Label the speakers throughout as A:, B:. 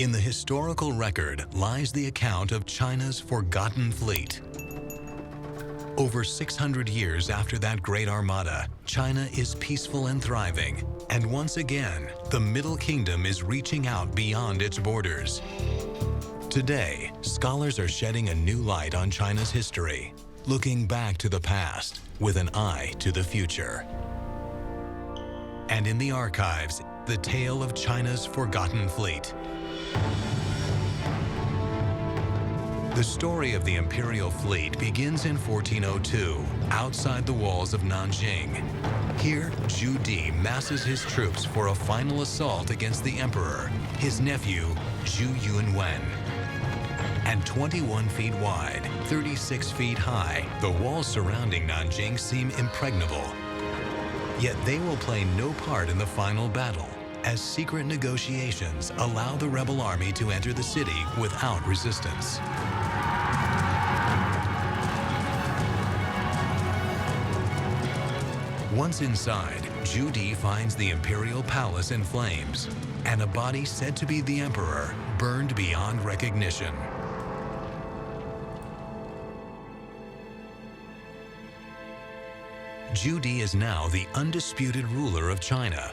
A: In the historical record lies the account of China's forgotten fleet. Over 600 years after that great armada, China is peaceful and thriving. And once again, the Middle Kingdom is reaching out beyond its borders. Today, scholars are shedding a new light on China's history, looking back to the past with an eye to the future. And in the archives, the tale of China's forgotten fleet. The story of the imperial fleet begins in 1402, outside the walls of Nanjing. Here, Zhu Di masses his troops for a final assault against the emperor, his nephew, Zhu Yunwen. And 21 feet wide, 36 feet high, the walls surrounding Nanjing seem impregnable. Yet they will play no part in the final battle, as secret negotiations allow the rebel army to enter the city without resistance. Once inside, Zhu Di finds the imperial palace in flames, and a body said to be the emperor burned beyond recognition. Zhu Di is now the undisputed ruler of China,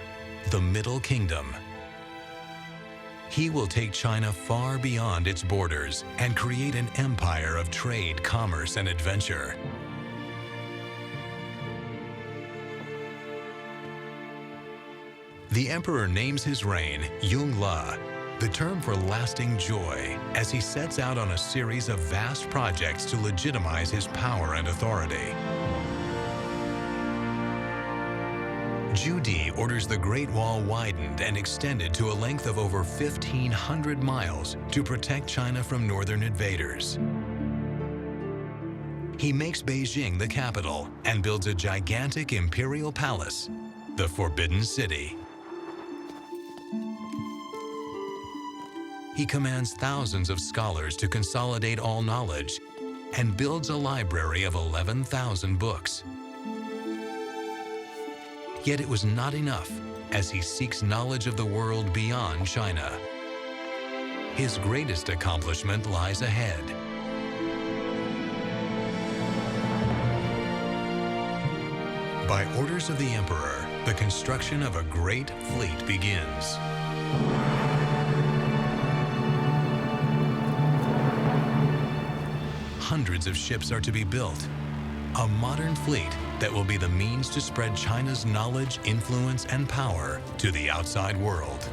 A: the Middle Kingdom. He will take China far beyond its borders and create an empire of trade, commerce, and adventure. The emperor names his reign Yongle, the term for lasting joy, as he sets out on a series of vast projects to legitimize his power and authority. Zhu Di orders the Great Wall widened and extended to a length of over 1,500 miles to protect China from northern invaders. He makes Beijing the capital and builds a gigantic imperial palace, the Forbidden City. He commands thousands of scholars to consolidate all knowledge and builds a library of 11,000 books. Yet it was not enough, as he seeks knowledge of the world beyond China. His greatest accomplishment lies ahead. By orders of the emperor, the construction of a great fleet begins. Hundreds of ships are to be built, a modern fleet that will be the means to spread China's knowledge, influence, and power to the outside world.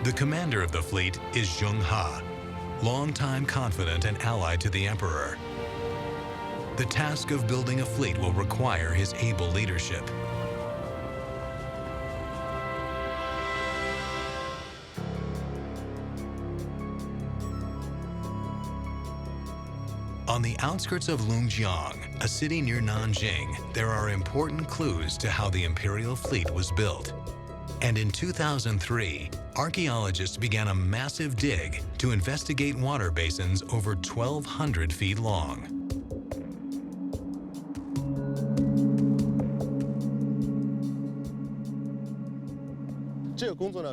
A: The commander of the fleet is Zheng He, longtime confidant and ally to the emperor. The task of building a fleet will require his able leadership. On the outskirts of Lungjiang, a city near Nanjing, there are important clues to how the imperial fleet was built. And in 2003, archaeologists began a massive dig to investigate water basins over 1,200 feet long.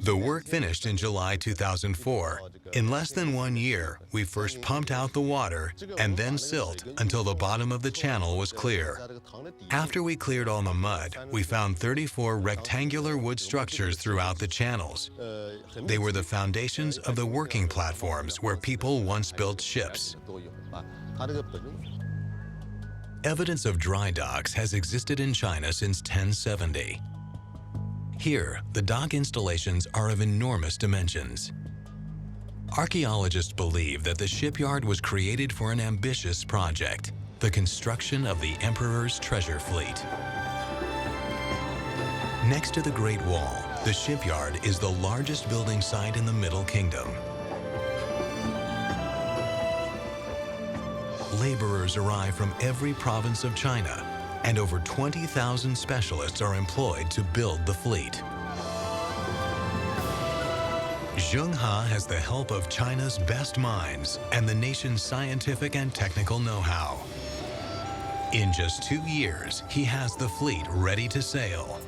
A: The work finished in July 2004. In less than 1 year, we first pumped out the water and then silt until the bottom of the channel was clear. After we cleared all the mud, we found 34 rectangular wood structures throughout the channels. They were the foundations of the working platforms where people once built ships. Evidence of dry docks has existed in China since 1070. Here, the dock installations are of enormous dimensions. Archaeologists believe that the shipyard was created for an ambitious project, the construction of the emperor's treasure fleet. Next to the Great Wall, the shipyard is the largest building site in the Middle Kingdom. Laborers arrive from every province of China, and over 20,000 specialists are employed to build the fleet. Zheng He has the help of China's best minds and the nation's scientific and technical know-how. In just 2 years, he has the fleet ready to sail.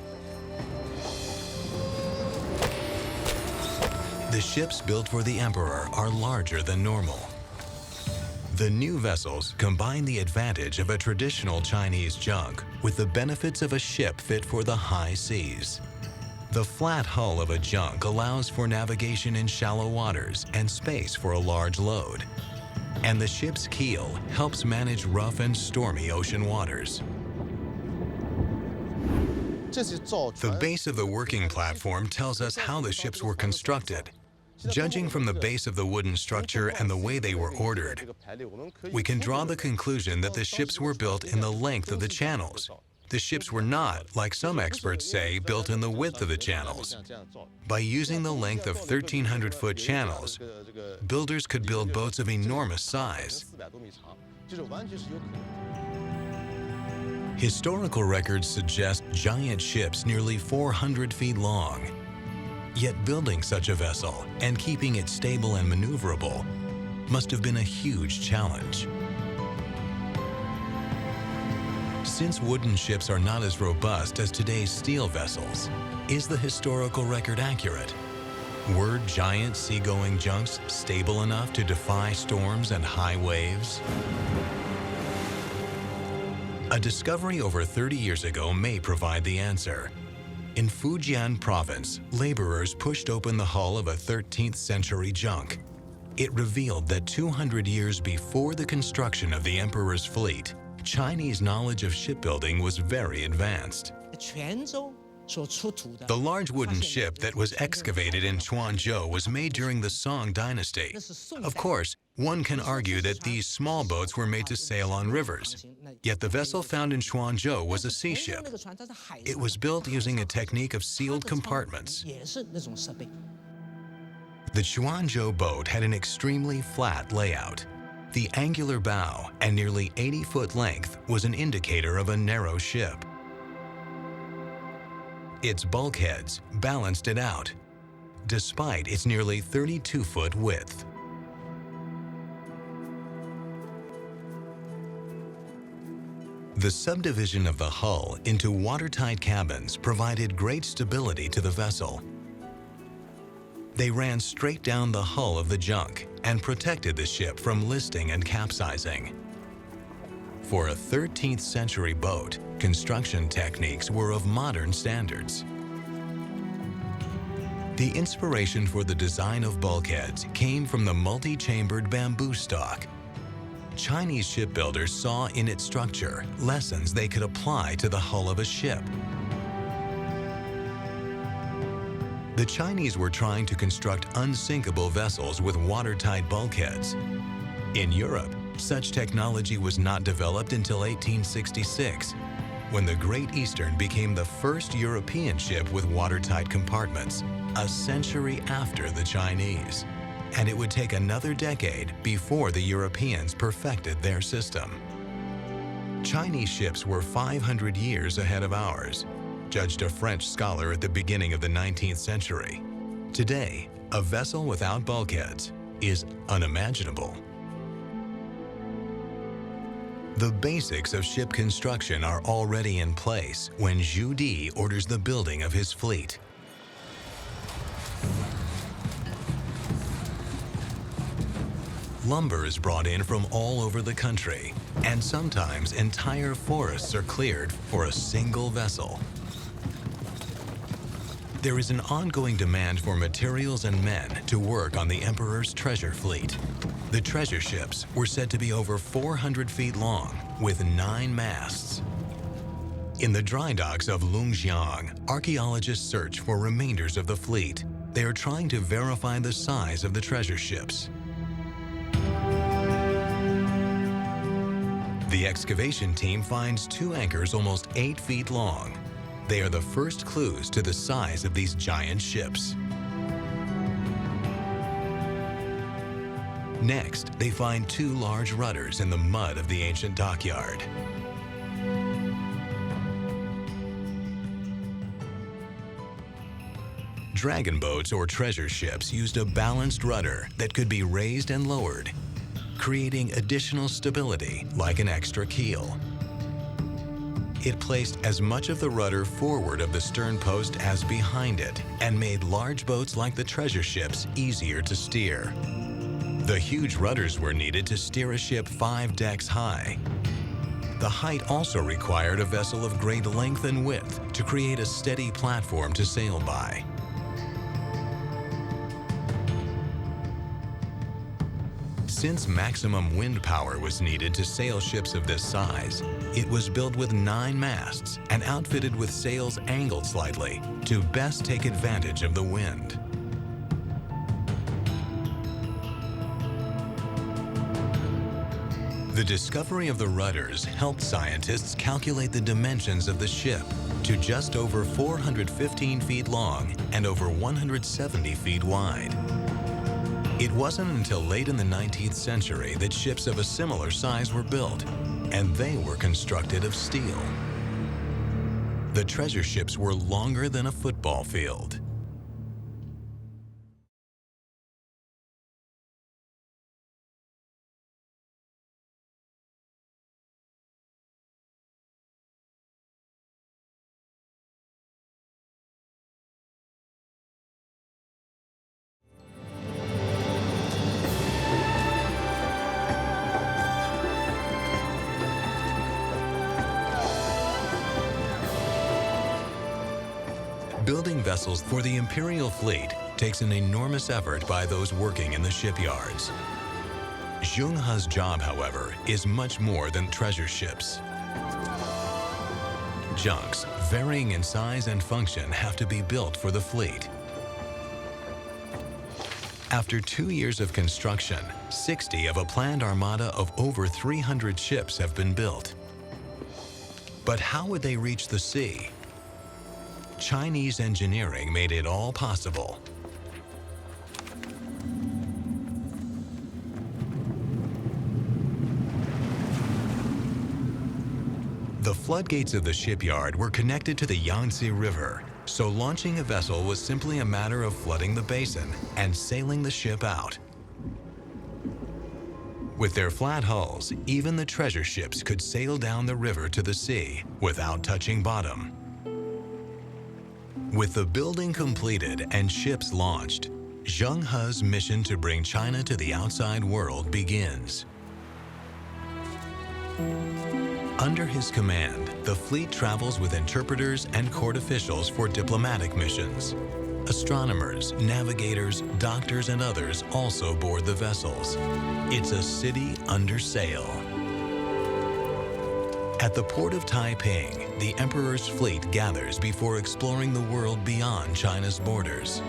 A: The ships built for the emperor are larger than normal. The new vessels combine the advantage of a traditional Chinese junk with the benefits of a ship fit for the high seas. The flat hull of a junk allows for navigation in shallow waters and space for a large load. And the ship's keel helps manage rough and stormy ocean waters. The base of the working platform tells us how the ships were constructed. Judging from the base of the wooden structure and the way they were ordered, we can draw the conclusion that the ships were built in the length of the channels. The ships were not, like some experts say, built in the width of the channels. By using the length of 1,300-foot channels, builders could build boats of enormous size. Historical records suggest giant ships nearly 400 feet long. Yet building such a vessel and keeping it stable and maneuverable must have been a huge challenge. Since wooden ships are not as robust as today's steel vessels, is the historical record accurate? Were giant seagoing junks stable enough to defy storms and high waves? A discovery over 30 years ago may provide the answer. In Fujian province, laborers pushed open the hull of a 13th century junk. It revealed that 200 years before the construction of the emperor's fleet, Chinese knowledge of shipbuilding was very advanced. The large wooden ship that was excavated in Quanzhou was made during the Song dynasty. Of course, one can argue that these small boats were made to sail on rivers. Yet the vessel found in Quanzhou was a sea ship. It was built using a technique of sealed compartments. The Quanzhou boat had an extremely flat layout. The angular bow and nearly 80-foot length was an indicator of a narrow ship. Its bulkheads balanced it out, despite its nearly 32-foot width. The subdivision of the hull into watertight cabins provided great stability to the vessel. They ran straight down the hull of the junk and protected the ship from listing and capsizing. For a 13th century boat, construction techniques were of modern standards. The inspiration for the design of bulkheads came from the multi-chambered bamboo stock. Chinese shipbuilders saw in its structure lessons they could apply to the hull of a ship. The Chinese were trying to construct unsinkable vessels with watertight bulkheads. In Europe, such technology was not developed until 1866, when the Great Eastern became the first European ship with watertight compartments, a century after the Chinese. And it would take another decade before the Europeans perfected their system. Chinese ships were 500 years ahead of ours, judged a French scholar at the beginning of the 19th century. Today, a vessel without bulkheads is unimaginable. The basics of ship construction are already in place when Zhu Di orders the building of his fleet. Lumber is brought in from all over the country, and sometimes entire forests are cleared for a single vessel. There is an ongoing demand for materials and men to work on the Emperor's treasure fleet. The treasure ships were said to be over 400 feet long, with 9 masts. In the dry docks of Lungjiang, archaeologists search for remainders of the fleet. They are trying to verify the size of the treasure ships. The excavation team finds 2 anchors almost 8 feet long. They are the first clues to the size of these giant ships. Next, they find 2 large rudders in the mud of the ancient dockyard. Dragon boats or treasure ships used a balanced rudder that could be raised and lowered, creating additional stability like an extra keel. It placed as much of the rudder forward of the stern post as behind it and made large boats like the treasure ships easier to steer. The huge rudders were needed to steer a ship 5 decks high. The height also required a vessel of great length and width to create a steady platform to sail by. Since maximum wind power was needed to sail ships of this size, it was built with 9 masts and outfitted with sails angled slightly to best take advantage of the wind. The discovery of the rudders helped scientists calculate the dimensions of the ship to just over 415 feet long and over 170 feet wide. It wasn't until late in the 19th century that ships of a similar size were built, and they were constructed of steel. The treasure ships were longer than a football field. Building vessels for the imperial fleet takes an enormous effort by those working in the shipyards. Zheng He's job, however, is much more than treasure ships. Junks, varying in size and function, have to be built for the fleet. After 2 years of construction, 60 of a planned armada of over 300 ships have been built. But how would they reach the sea? Chinese engineering made it all possible. The floodgates of the shipyard were connected to the Yangtze River, so launching a vessel was simply a matter of flooding the basin and sailing the ship out. With their flat hulls, even the treasure ships could sail down the river to the sea without touching bottom. With the building completed and ships launched, Zheng He's mission to bring China to the outside world begins. Under his command, the fleet travels with interpreters and court officials for diplomatic missions. Astronomers, navigators, doctors, and others also board the vessels. It's a city under sail. At the port of Taiping, the emperor's fleet gathers before exploring the world beyond China's borders.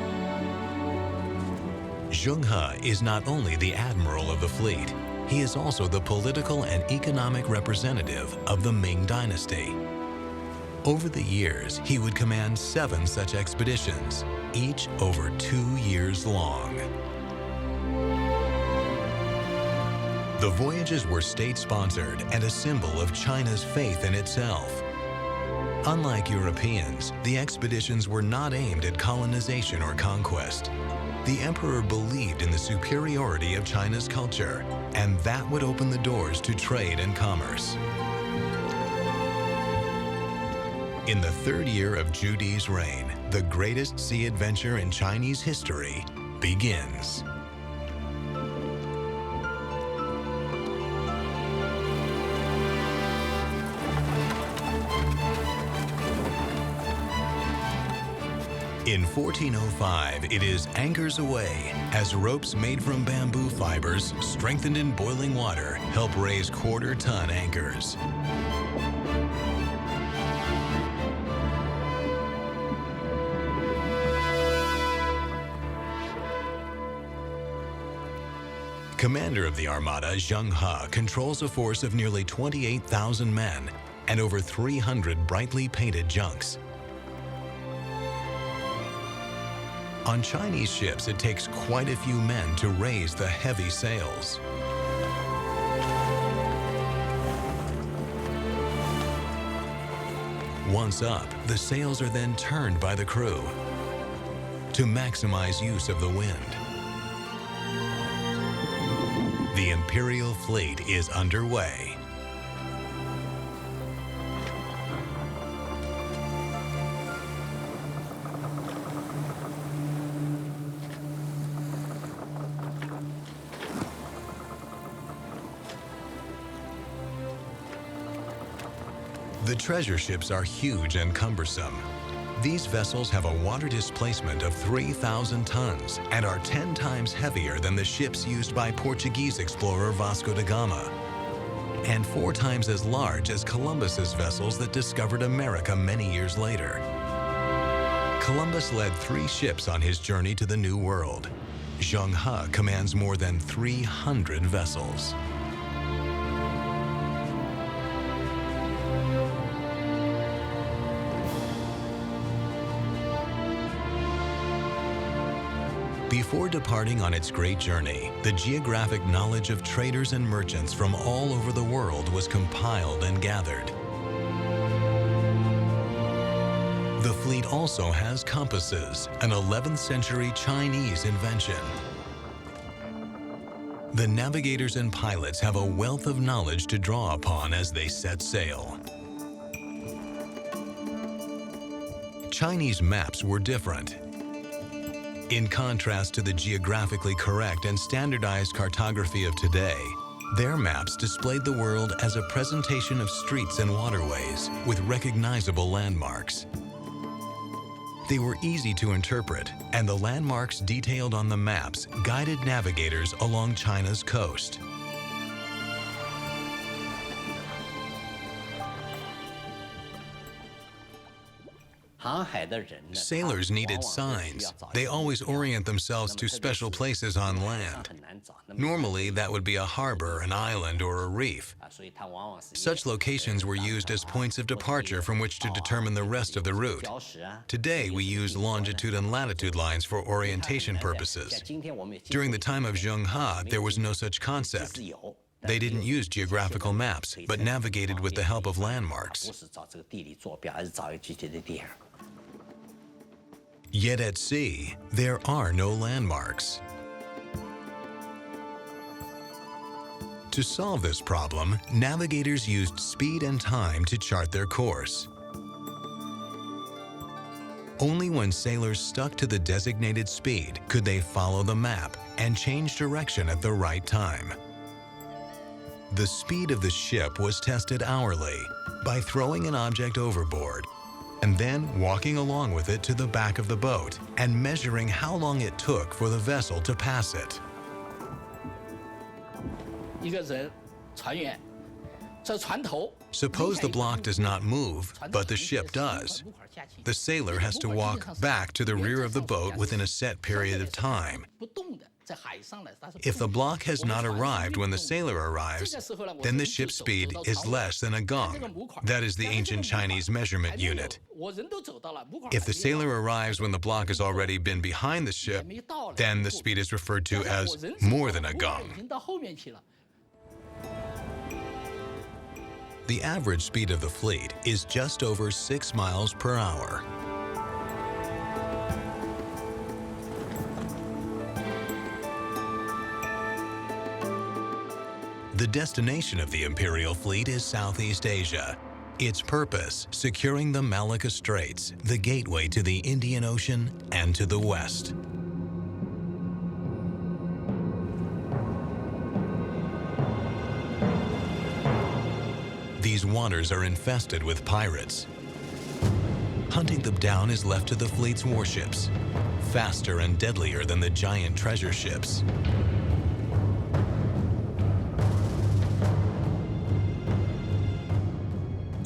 A: Zheng He is not only the admiral of the fleet, he is also the political and economic representative of the Ming dynasty. Over the years, he would command 7 such expeditions, each over 2 years long. The voyages were state-sponsored and a symbol of China's faith in itself. Unlike Europeans, the expeditions were not aimed at colonization or conquest. The emperor believed in the superiority of China's culture, and that would open the doors to trade and commerce. In the 3rd year of Zhu Di's reign, the greatest sea adventure in Chinese history begins. In 1405, it is anchors aweigh, as ropes made from bamboo fibers, strengthened in boiling water, help raise quarter-ton anchors. Commander of the Armada, Zheng He, controls a force of nearly 28,000 men and over 300 brightly painted junks. On Chinese ships, it takes quite a few men to raise the heavy sails. Once up, the sails are then turned by the crew to maximize use of the wind. The Imperial fleet is underway. The treasure ships are huge and cumbersome. These vessels have a water displacement of 3,000 tons and are 10 times heavier than the ships used by Portuguese explorer Vasco da Gama, and 4 times as large as Columbus's vessels that discovered America many years later. Columbus led 3 ships on his journey to the New World. Zheng He commands more than 300 vessels. Before departing on its great journey, the geographic knowledge of traders and merchants from all over the world was compiled and gathered. The fleet also has compasses, an 11th century Chinese invention. The navigators and pilots have a wealth of knowledge to draw upon as they set sail. Chinese maps were different. In contrast to the geographically correct and standardized cartography of today, their maps displayed the world as a presentation of streets and waterways with recognizable landmarks. They were easy to interpret, and the landmarks detailed on the maps guided navigators along China's coast. Sailors needed signs. They always orient themselves to special places on land. Normally, that would be a harbor, an island, or a reef. Such locations were used as points of departure from which to determine the rest of the route. Today, we use longitude and latitude lines for orientation purposes. During the time of Zheng He, there was no such concept. They didn't use geographical maps, but navigated with the help of landmarks. Yet at sea, there are no landmarks. To solve this problem, navigators used speed and time to chart their course. Only when sailors stuck to the designated speed could they follow the map and change direction at the right time. The speed of the ship was tested hourly by throwing an object overboard and then walking along with it to the back of the boat and measuring how long it took for the vessel to pass it. Suppose the block does not move, but the ship does. The sailor has to walk back to the rear of the boat within a set period of time. If the block has not arrived when the sailor arrives, then the ship's speed is less than a gong. That is the ancient Chinese measurement unit. If the sailor arrives when the block has already been behind the ship, then the speed is referred to as more than a gong. The average speed of the fleet is just over 6 miles per hour. The destination of the Imperial Fleet is Southeast Asia. Its purpose, securing the Malacca Straits, the gateway to the Indian Ocean and to the west. These waters are infested with pirates. Hunting them down is left to the fleet's warships, faster and deadlier than the giant treasure ships.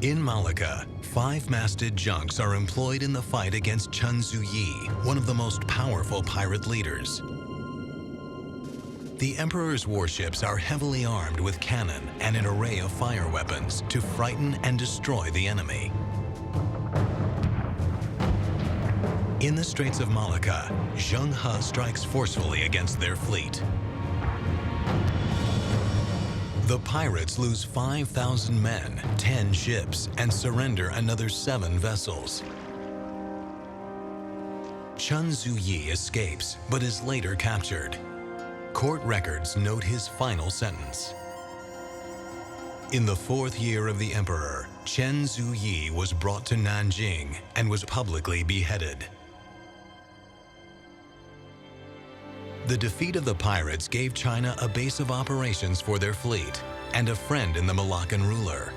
A: In Malacca, 5-masted junks are employed in the fight against Chen Zuyi, one of the most powerful pirate leaders. The Emperor's warships are heavily armed with cannon and an array of fire weapons to frighten and destroy the enemy. In the Straits of Malacca, Zheng He strikes forcefully against their fleet. The pirates lose 5,000 men, 10 ships, and surrender another 7 vessels. Chen Zuyi escapes, but is later captured. Court records note his final sentence. In the 4th year of the emperor, Chen Zuyi was brought to Nanjing and was publicly beheaded. The defeat of the pirates gave China a base of operations for their fleet and a friend in the Malaccan ruler.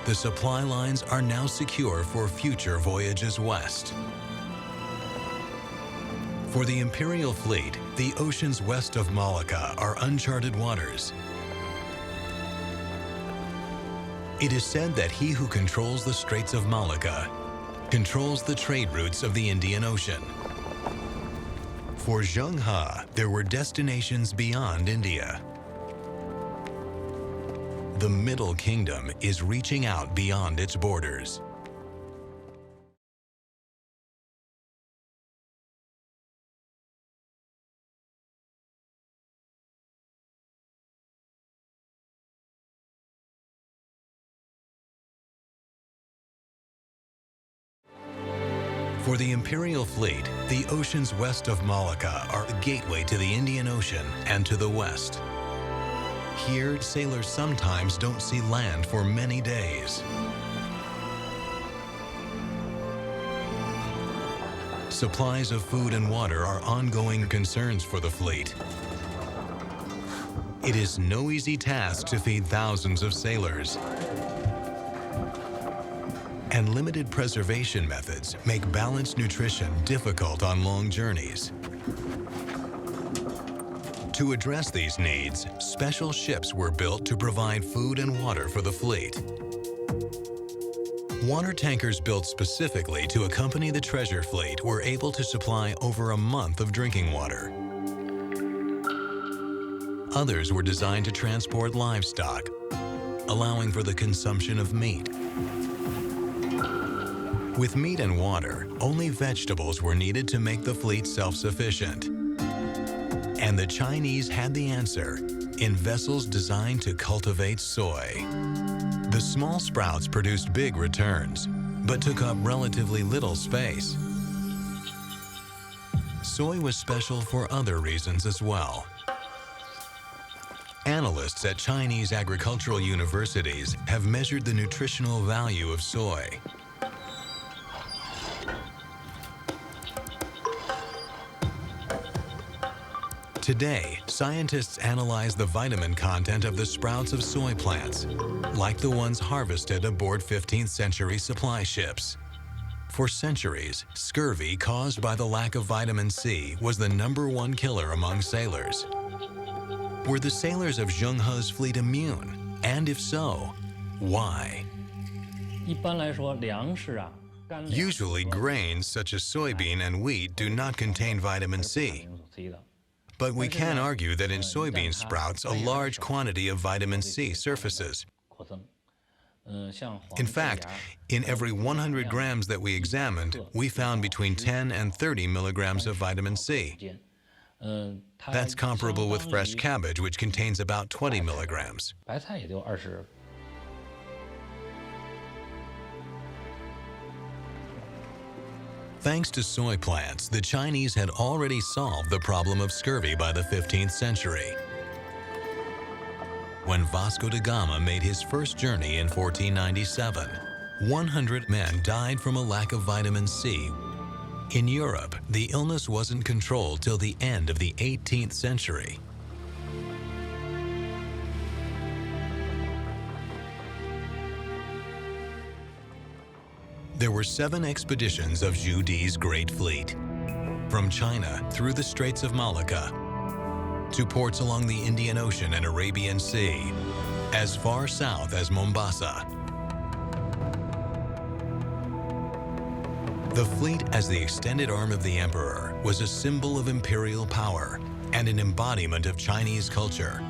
A: the supply lines are now secure for future voyages west. For the Imperial fleet, the oceans west of Malacca are uncharted waters. It is said that he who controls the Straits of Malacca controls the trade routes of the Indian Ocean. For Zheng He, there were destinations beyond India. The Middle Kingdom is reaching out beyond its borders. For the Imperial fleet, the oceans west of Malacca are a gateway to the Indian Ocean and to the west. Here, sailors sometimes don't see land for many days. Supplies of food and water are ongoing concerns for the fleet. It is no easy task to feed thousands of sailors. And limited preservation methods make balanced nutrition difficult on long journeys. To address these needs, special ships were built to provide food and water for the fleet. Water tankers built specifically to accompany the treasure fleet were able to supply over a month of drinking water. Others were designed to transport livestock, allowing for the consumption of meat. With meat and water, only vegetables were needed to make the fleet self-sufficient. And the Chinese had the answer in vessels designed to cultivate soy. The small sprouts produced big returns, but took up relatively little space. Soy was special for other reasons as well. Analysts at Chinese agricultural universities have measured the nutritional value of soy. Today, scientists analyze the vitamin content of the sprouts of soy plants, like the ones harvested aboard 15th century supply ships. For centuries, scurvy caused by the lack of vitamin C was the #1 killer among sailors. Were the sailors of Zheng He's fleet immune? And if so, why? Usually, grains such as soybean and wheat do not contain vitamin C. But we can argue that in soybean sprouts, a large quantity of vitamin C surfaces. In fact, in every 100 grams that we examined, we found between 10 and 30 milligrams of vitamin C. That's comparable with fresh cabbage, which contains about 20 milligrams. Thanks to soy plants, the Chinese had already solved the problem of scurvy by the 15th century. When Vasco da Gama made his first journey in 1497, 100 men died from a lack of vitamin C. In Europe, the illness wasn't controlled till the end of the 18th century. There were 7 expeditions of Zhu Di's great fleet, from China through the Straits of Malacca, to ports along the Indian Ocean and Arabian Sea, as far south as Mombasa. The fleet, as the extended arm of the emperor, was a symbol of imperial power and an embodiment of Chinese culture.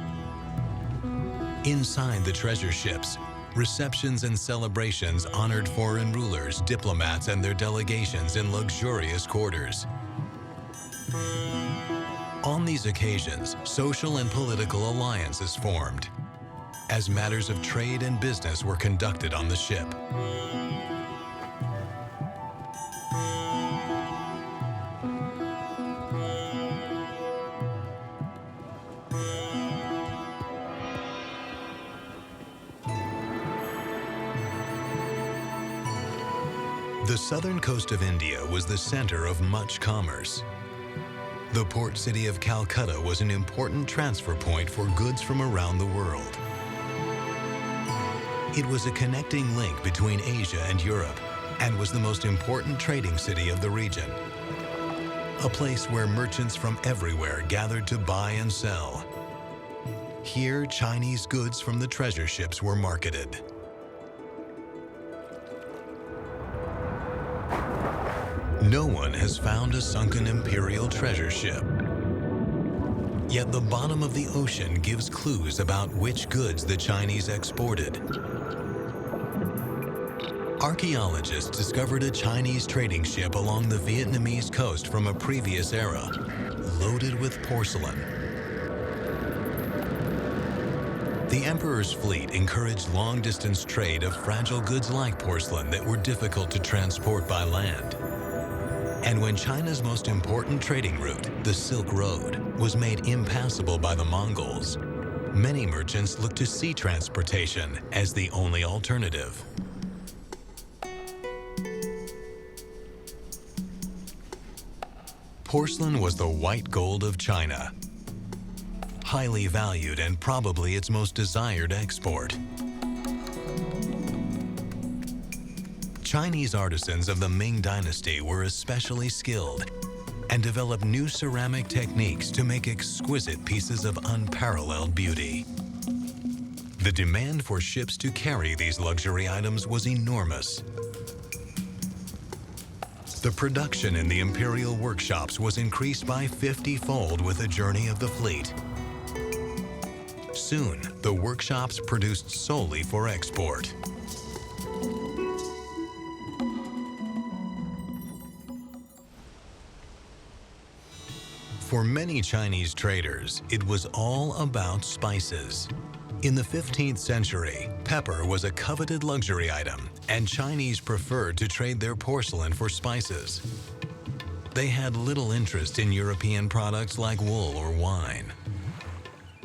A: Inside the treasure ships, receptions and celebrations honored foreign rulers, diplomats, and their delegations in luxurious quarters. On these occasions, social and political alliances formed, as matters of trade and business were conducted on the ship. The southern coast of India was the center of much commerce. The port city of Calcutta was an important transfer point for goods from around the world. It was a connecting link between Asia and Europe and was the most important trading city of the region. A place where merchants from everywhere gathered to buy and sell. Here, Chinese goods from the treasure ships were marketed. No one has found a sunken imperial treasure ship. Yet the bottom of the ocean gives clues about which goods the Chinese exported. Archaeologists discovered a Chinese trading ship along the Vietnamese coast from a previous era, loaded with porcelain. The emperor's fleet encouraged long-distance trade of fragile goods like porcelain that were difficult to transport by land. And when China's most important trading route, the Silk Road, was made impassable by the Mongols, many merchants looked to sea transportation as the only alternative. Porcelain was the white gold of China, highly valued and probably its most desired export. Chinese artisans of the Ming Dynasty were especially skilled and developed new ceramic techniques to make exquisite pieces of unparalleled beauty. The demand for ships to carry these luxury items was enormous. The production in the imperial workshops was increased by 50-fold with the journey of the fleet. Soon, the workshops produced solely for export. For many Chinese traders, it was all about spices. In the 15th century, pepper was a coveted luxury item, and Chinese preferred to trade their porcelain for spices. They had little interest in European products like wool or wine.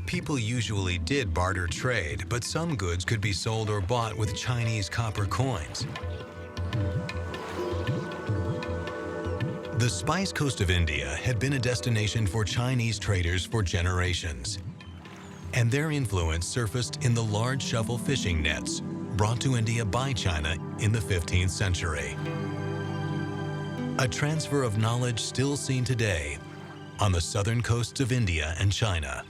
A: People usually did barter trade, but some goods could be sold or bought with Chinese copper coins. The Spice Coast of India had been a destination for Chinese traders for generations, and their influence surfaced in the large shovel fishing nets brought to India by China in the 15th century. A transfer of knowledge still seen today on the southern coasts of India and China.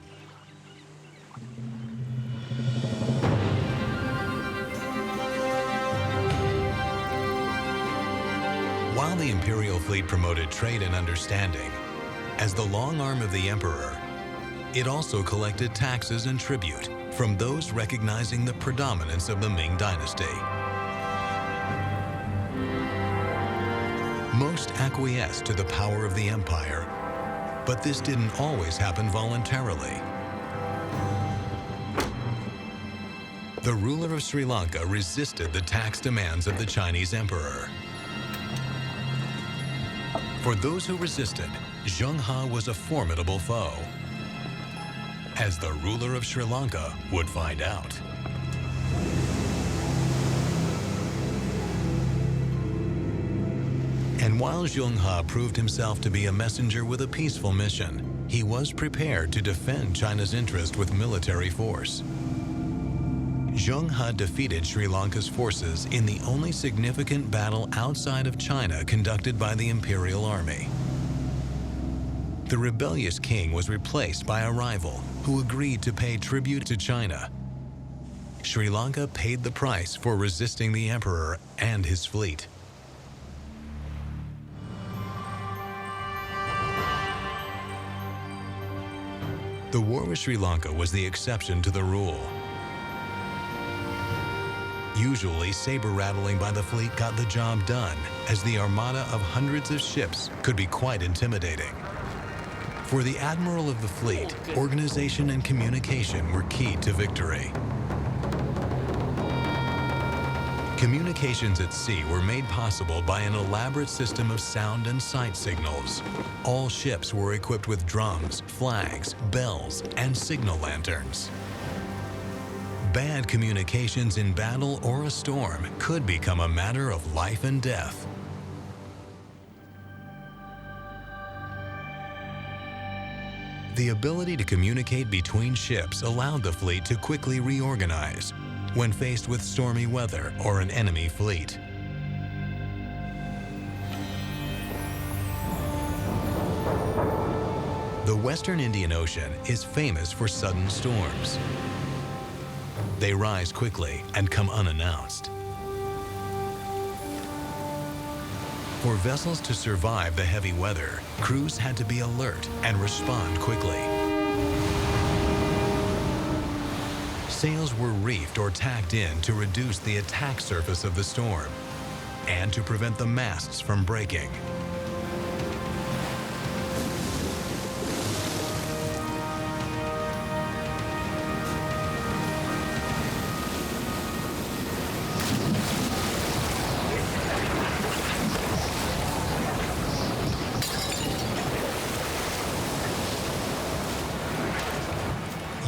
A: While the imperial fleet promoted trade and understanding, as the long arm of the emperor, it also collected taxes and tribute from those recognizing the predominance of the Ming Dynasty. Most acquiesced to the power of the empire, but this didn't always happen voluntarily. The ruler of Sri Lanka resisted the tax demands of the Chinese emperor. For those who resisted, Zheng He was a formidable foe, as the ruler of Sri Lanka would find out. And while Zheng He proved himself to be a messenger with a peaceful mission, he was prepared to defend China's interest with military force. Zheng He defeated Sri Lanka's forces in the only significant battle outside of China conducted by the imperial army. The rebellious king was replaced by a rival who agreed to pay tribute to China. Sri Lanka paid the price for resisting the emperor and his fleet. The war with Sri Lanka was the exception to the rule. Usually, saber rattling by the fleet got the job done, as the armada of hundreds of ships could be quite intimidating. For the admiral of the fleet, organization and communication were key to victory. Communications at sea were made possible by an elaborate system of sound and sight signals. All ships were equipped with drums, flags, bells, and signal lanterns. Bad communications in battle or a storm could become a matter of life and death. The ability to communicate between ships allowed the fleet to quickly reorganize, when faced with stormy weather or an enemy fleet. The Western Indian Ocean is famous for sudden storms. They rise quickly and come unannounced. For vessels to survive the heavy weather, crews had to be alert and respond quickly. Sails were reefed or tacked in to reduce the attack surface of the storm and to prevent the masts from breaking.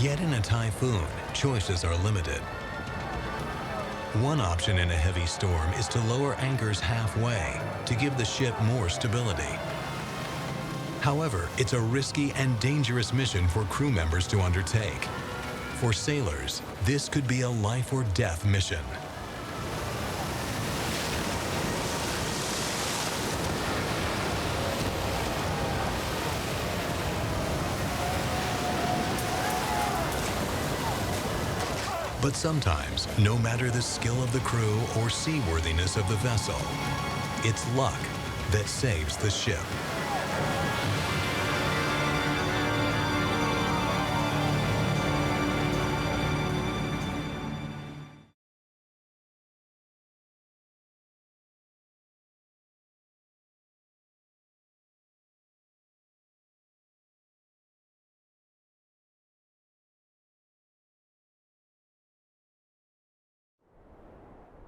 A: Yet in a typhoon, choices are limited. One option in a heavy storm is to lower anchors halfway to give the ship more stability. However, it's a risky and dangerous mission for crew members to undertake. For sailors, this could be a life or death mission. But sometimes, no matter the skill of the crew or seaworthiness of the vessel, it's luck that saves the ship.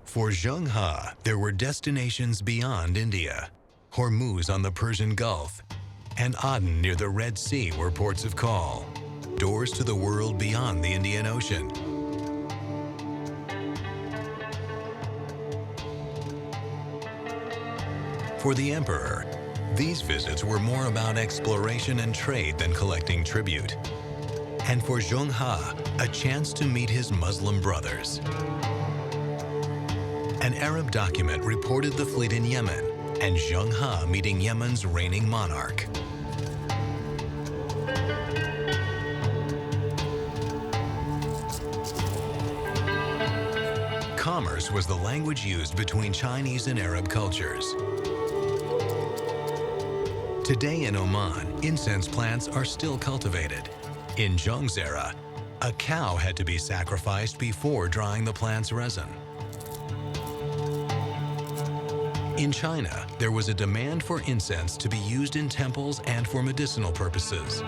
A: For Zheng He, there were destinations beyond India. Hormuz on the Persian Gulf, and Aden near the Red Sea were ports of call, doors to the world beyond the Indian Ocean. For the emperor, these visits were more about exploration and trade than collecting tribute. And for Zheng He, a chance to meet his Muslim brothers. An Arab document reported the fleet in Yemen and Zheng He meeting Yemen's reigning monarch. Commerce was the language used between Chinese and Arab cultures. Today in Oman, incense plants are still cultivated. In Zheng's era, a cow had to be sacrificed before drying the plant's resin. In China, there was a demand for incense to be used in temples and for medicinal purposes.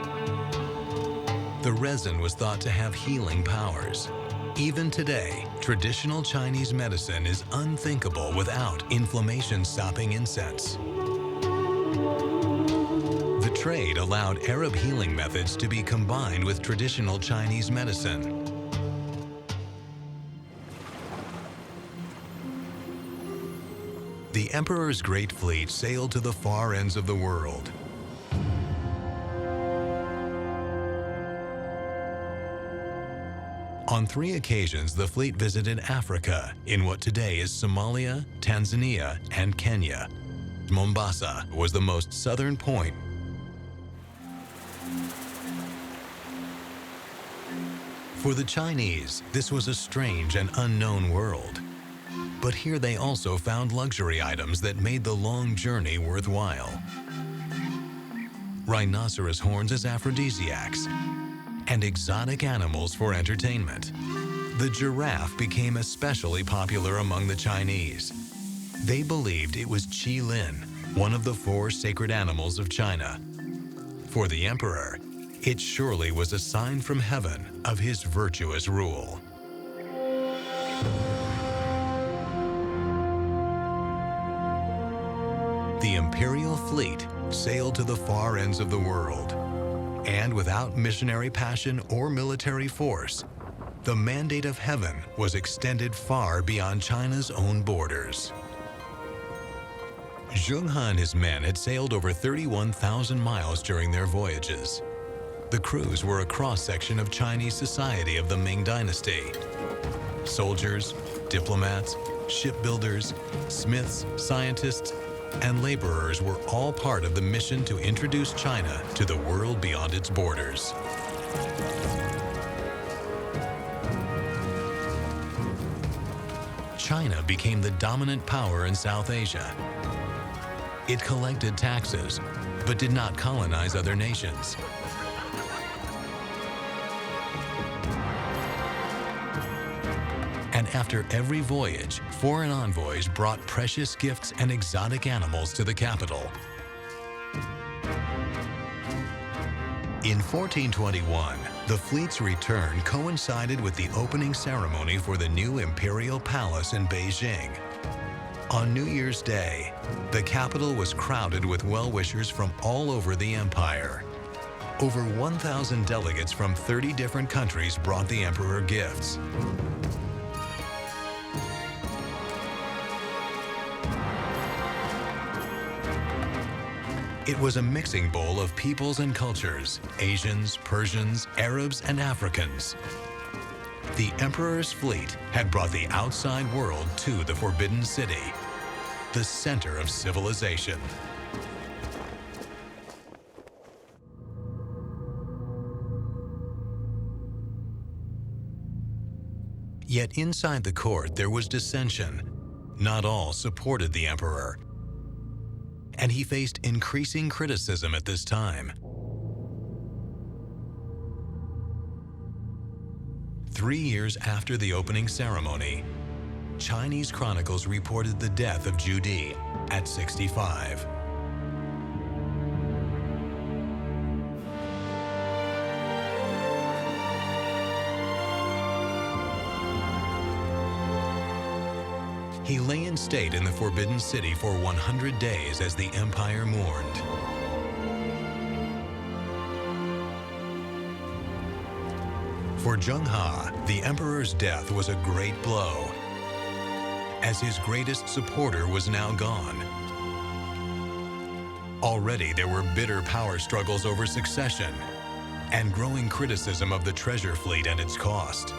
A: The resin was thought to have healing powers. Even today, traditional Chinese medicine is unthinkable without inflammation-stopping incense. The trade allowed Arab healing methods to be combined with traditional Chinese medicine. The emperor's great fleet sailed to the far ends of the world. On 3 occasions, the fleet visited Africa in what today is Somalia, Tanzania, and Kenya. Mombasa was the most southern point. For the Chinese, this was a strange and unknown world. But here they also found luxury items that made the long journey worthwhile. Rhinoceros horns as aphrodisiacs, and exotic animals for entertainment. The giraffe became especially popular among the Chinese. They believed it was Qilin, one of the 4 sacred animals of China. For the emperor, it surely was a sign from heaven of his virtuous rule. The imperial fleet sailed to the far ends of the world, and without missionary passion or military force, the mandate of heaven was extended far beyond China's own borders. Zheng He and his men had sailed over 31,000 miles during their voyages. The crews were a cross-section of Chinese society of the Ming Dynasty. Soldiers, diplomats, shipbuilders, smiths, scientists, and laborers were all part of the mission to introduce China to the world beyond its borders. China became the dominant power in South Asia. It collected taxes, but did not colonize other nations. And after every voyage, foreign envoys brought precious gifts and exotic animals to the capital. In 1421, the fleet's return coincided with the opening ceremony for the new imperial palace in Beijing. On New Year's Day, the capital was crowded with well-wishers from all over the empire. Over 1,000 delegates from 30 different countries brought the emperor gifts. It was a mixing bowl of peoples and cultures, Asians, Persians, Arabs, and Africans. The emperor's fleet had brought the outside world to the Forbidden City, the center of civilization. Yet inside the court there was dissension. Not all supported the emperor, and he faced increasing criticism at this time. 3 years after the opening ceremony, Chinese chronicles reported the death of Zhu Di at 65. He lay in state in the Forbidden City for 100 days as the empire mourned. For Zheng He, the emperor's death was a great blow, as his greatest supporter was now gone. Already there were bitter power struggles over succession and growing criticism of the treasure fleet and its cost.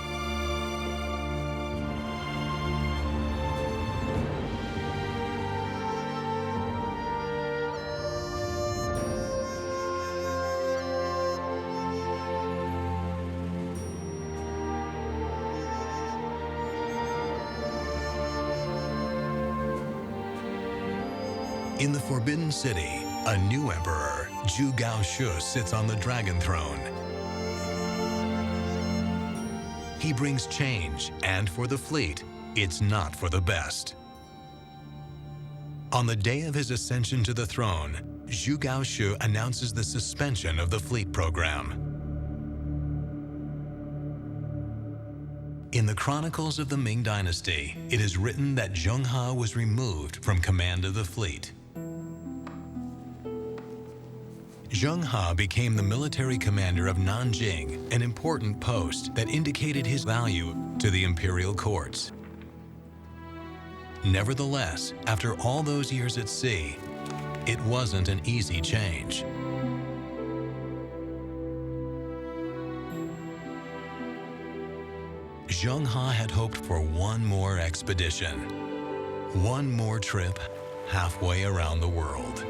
A: In the Forbidden City, a new emperor, Zhu Gaoshu, sits on the dragon throne. He brings change, and for the fleet, it's not for the best. On the day of his ascension to the throne, Zhu Gaoshu announces the suspension of the fleet program. In the chronicles of the Ming Dynasty, it is written that Zheng He was removed from command of the fleet. Zheng He became the military commander of Nanjing, an important post that indicated his value to the imperial courts. Nevertheless, after all those years at sea, it wasn't an easy change. Zheng He had hoped for one more expedition, one more trip halfway around the world.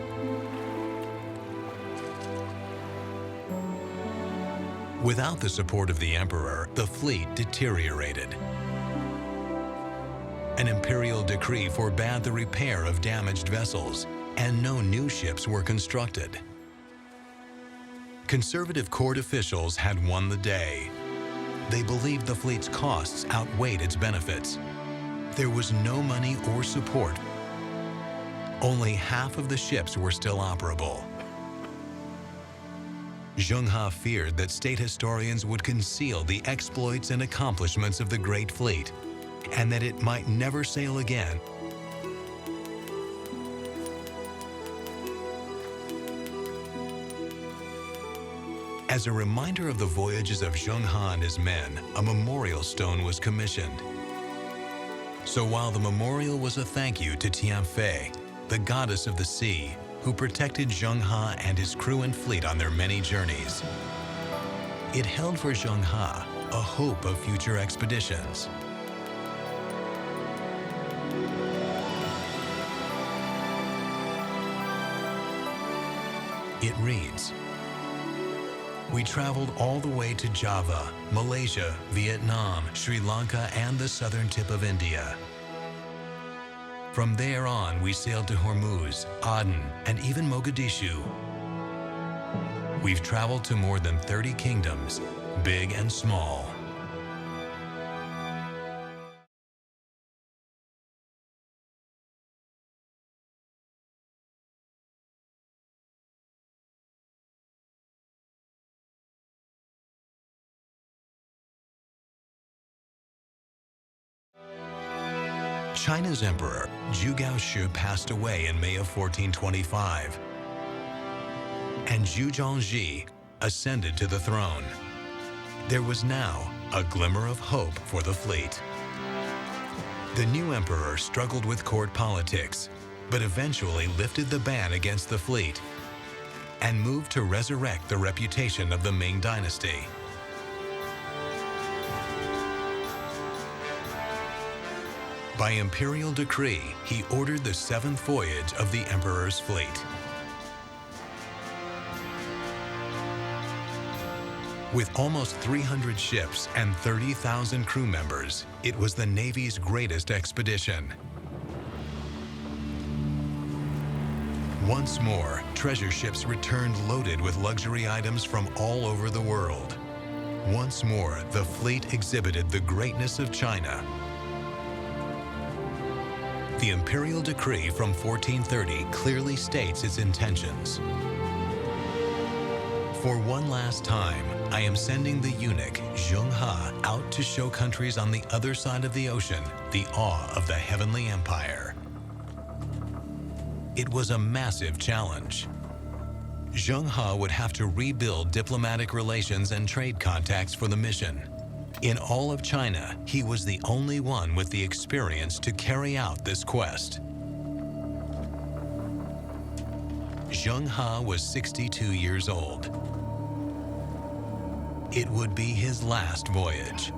A: Without the support of the emperor, the fleet deteriorated. An imperial decree forbade the repair of damaged vessels, and no new ships were constructed. Conservative court officials had won the day. They believed the fleet's costs outweighed its benefits. There was no money or support. Only half of the ships were still operable. Zheng He feared that state historians would conceal the exploits and accomplishments of the Great Fleet, and that it might never sail again. As a reminder of the voyages of Zheng He and his men, a memorial stone was commissioned. So while the memorial was a thank you to Tianfei, the goddess of the sea, who protected Zheng He and his crew and fleet on their many journeys, it held for Zheng He a hope of future expeditions. It reads, "We traveled all the way to Java, Malaysia, Vietnam, Sri Lanka, and the southern tip of India. From there on, we sailed to Hormuz, Aden, and even Mogadishu. We've traveled to more than 30 kingdoms, big and small." China's Emperor Zhu Gaoshi passed away in May of 1425, and Zhu Zhongji ascended to the throne. There was now a glimmer of hope for the fleet. The new emperor struggled with court politics, but eventually lifted the ban against the fleet and moved to resurrect the reputation of the Ming dynasty. By imperial decree, he ordered the 7th voyage of the emperor's fleet. With almost 300 ships and 30,000 crew members, it was the Navy's greatest expedition. Once more, treasure ships returned loaded with luxury items from all over the world. Once more, the fleet exhibited the greatness of China. The imperial decree from 1430 clearly states its intentions. For one last time, I am sending the eunuch Zheng He out to show countries on the other side of the ocean the awe of the heavenly empire. It was a massive challenge. Zheng He would have to rebuild diplomatic relations and trade contacts for the mission. In all of China, he was the only one with the experience to carry out this quest. Zheng He was 62 years old. It would be his last voyage.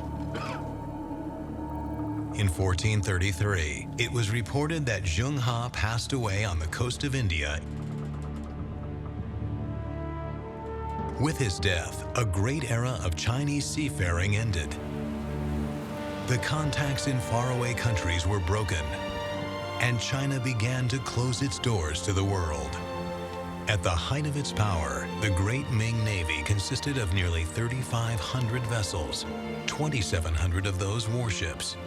A: In 1433, it was reported that Zheng He passed away on the coast of India. With his death, a great era of Chinese seafaring ended. The contacts in faraway countries were broken, and China began to close its doors to the world. At the height of its power, the Great Ming Navy consisted of nearly 3,500 vessels, 2,700 of those warships.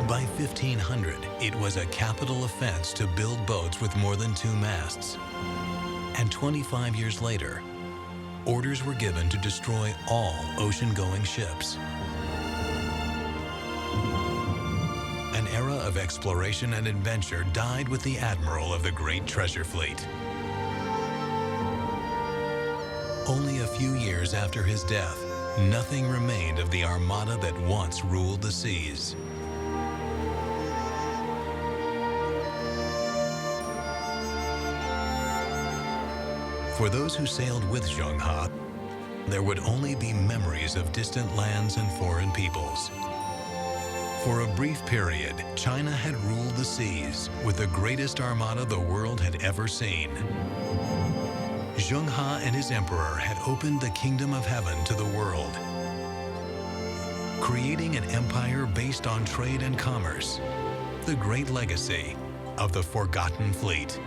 A: By 1500, it was a capital offense to build boats with more than 2 masts. And 25 years later, orders were given to destroy all ocean-going ships. An era of exploration and adventure died with the admiral of the great treasure fleet. Only a few years after his death, nothing remained of the armada that once ruled the seas. For those who sailed with Zheng He, there would only be memories of distant lands and foreign peoples. For a brief period, China had ruled the seas with the greatest armada the world had ever seen. Zheng He and his emperor had opened the kingdom of heaven to the world, creating an empire based on trade and commerce, the great legacy of the forgotten fleet.